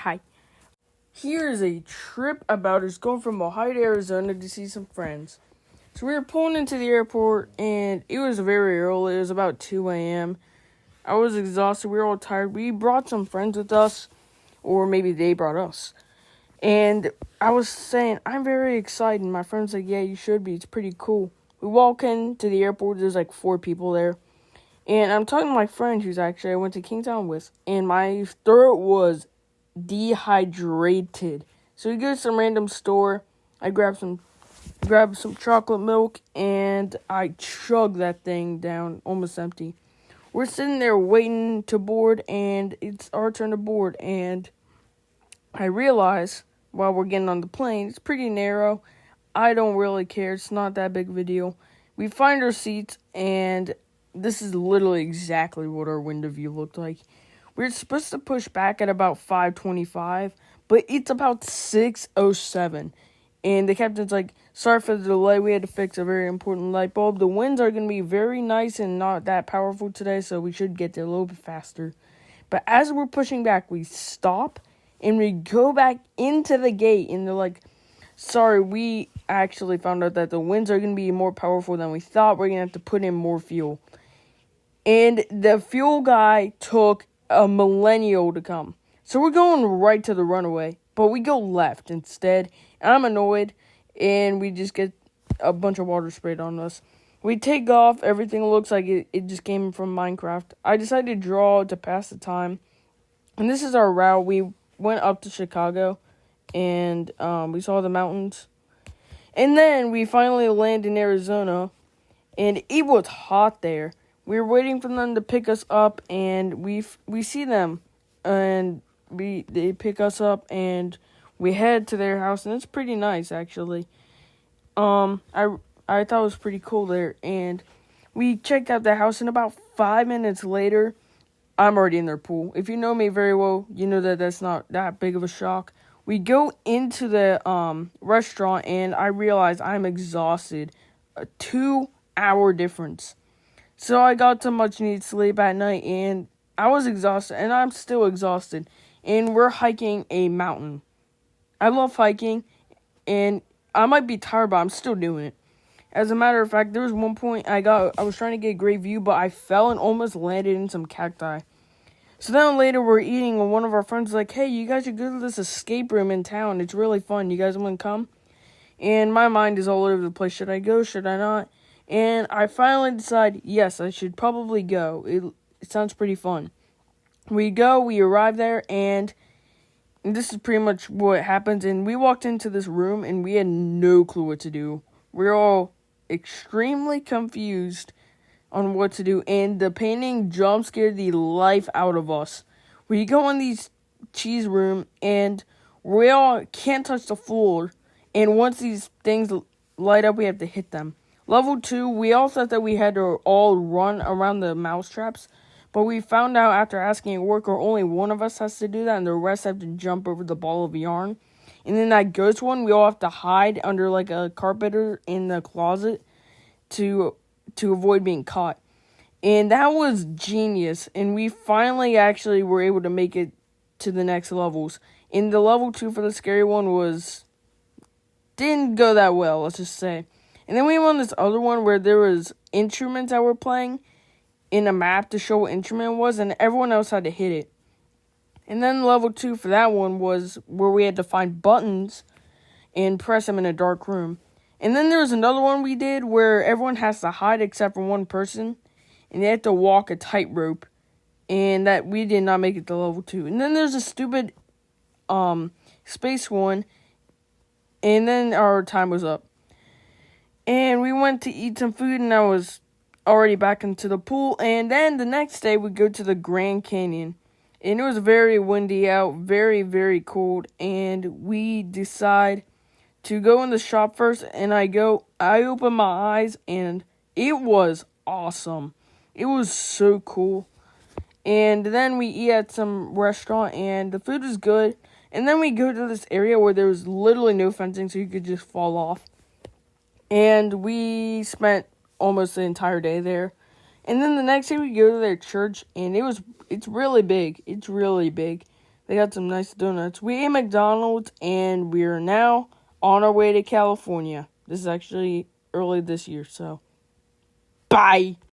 Hi. Here's a trip about us going from Ohio to Arizona to see some friends. So we were pulling into the airport, and it was very early. It was about 2 a.m. I was exhausted. We were all tired. We brought some friends with us, or maybe they brought us. And I was saying, I'm very excited. My friend's like, yeah, you should be. It's pretty cool. We walk into the airport. There's like 4 people there. And I'm talking to my friend who's actually I went to Kingstown with. And my throat was dehydrated. So we go to some random store. I grabbed some chocolate milk, and I chugged that thing down almost empty. We're sitting there waiting to board, and it's our turn to board. And I realize while we're getting on the plane, it's pretty narrow. I don't really care. It's not that big of a deal. We find our seats, and this is literally exactly what our window view looked like. We're supposed to push back at about 5:25, but it's about 6:07. And the captain's like, sorry for the delay. We had to fix a very important light bulb. The winds are going to be very nice and not that powerful today, so we should get there a little bit faster. But as we're pushing back, we stop and we go back into the gate. And they're like, sorry, we actually found out that the winds are going to be more powerful than we thought. We're going to have to put in more fuel. And the fuel guy took a millennial to come. So we're going right to the runaway, but we go left instead. And I'm annoyed, and we just get a bunch of water sprayed on us. We take off. Everything looks like it just came from Minecraft. I decided to draw to pass the time. And this is our route. We went up to Chicago, and we saw the mountains. And then we finally land in Arizona, and it was hot there. We were waiting for them to pick us up, and we see them, and they pick us up, and we head to their house, and it's pretty nice actually. I thought it was pretty cool there, and we checked out the house, and about 5 minutes later, I'm already in their pool. If you know me very well, you know that that's not that big of a shock. We go into the restaurant, and I realize I'm exhausted. A 2-hour difference. So I got some much needed sleep at night, and I was exhausted, and I'm still exhausted. And we're hiking a mountain. I love hiking, and I might be tired, but I'm still doing it. As a matter of fact, there was one point I was trying to get a great view, but I fell and almost landed in some cacti. So then later we're eating, and one of our friends was like, hey, you guys should go to this escape room in town. It's really fun. You guys want to come? And my mind is all over the place. Should I go? Should I not? And I finally decide, yes, I should probably go. It sounds pretty fun. We go, we arrive there, and this is pretty much what happens. And we walked into this room, and we had no clue what to do. We're all extremely confused on what to do, and the painting jump scared the life out of us. We go in these cheese room, and we all can't touch the floor, and once these things light up, we have to hit them. Level 2, we all thought that we had to all run around the mouse traps, but we found out after asking a worker only one of us has to do that, and the rest have to jump over the ball of yarn. And then that ghost one, we all have to hide under like a carpet or in the closet to avoid being caught. And that was genius, and we finally actually were able to make it to the next levels. And the level 2 for the scary one didn't go that well, let's just say. And then we went on this other one where there was instruments that were playing in a map to show what instrument it was, and everyone else had to hit it. And then level 2 for that one was where we had to find buttons and press them in a dark room. And then there was another one we did where everyone has to hide except for one person, and they have to walk a tightrope, and that we did not make it to level 2. And then there's a stupid space one, and then our time was up. And we went to eat some food, and I was already back into the pool. And then the next day, we go to the Grand Canyon. And it was very windy out, very, very cold. And we decide to go in the shop first. And I open my eyes, and it was awesome. It was so cool. And then we eat at some restaurant, and the food was good. And then we go to this area where there was literally no fencing, so you could just fall off. And we spent almost the entire day there. And then the next day we go to their church, and it's really big. It's really big. They got some nice donuts. We ate McDonald's, and we're now on our way to California. This is actually early this year, so bye.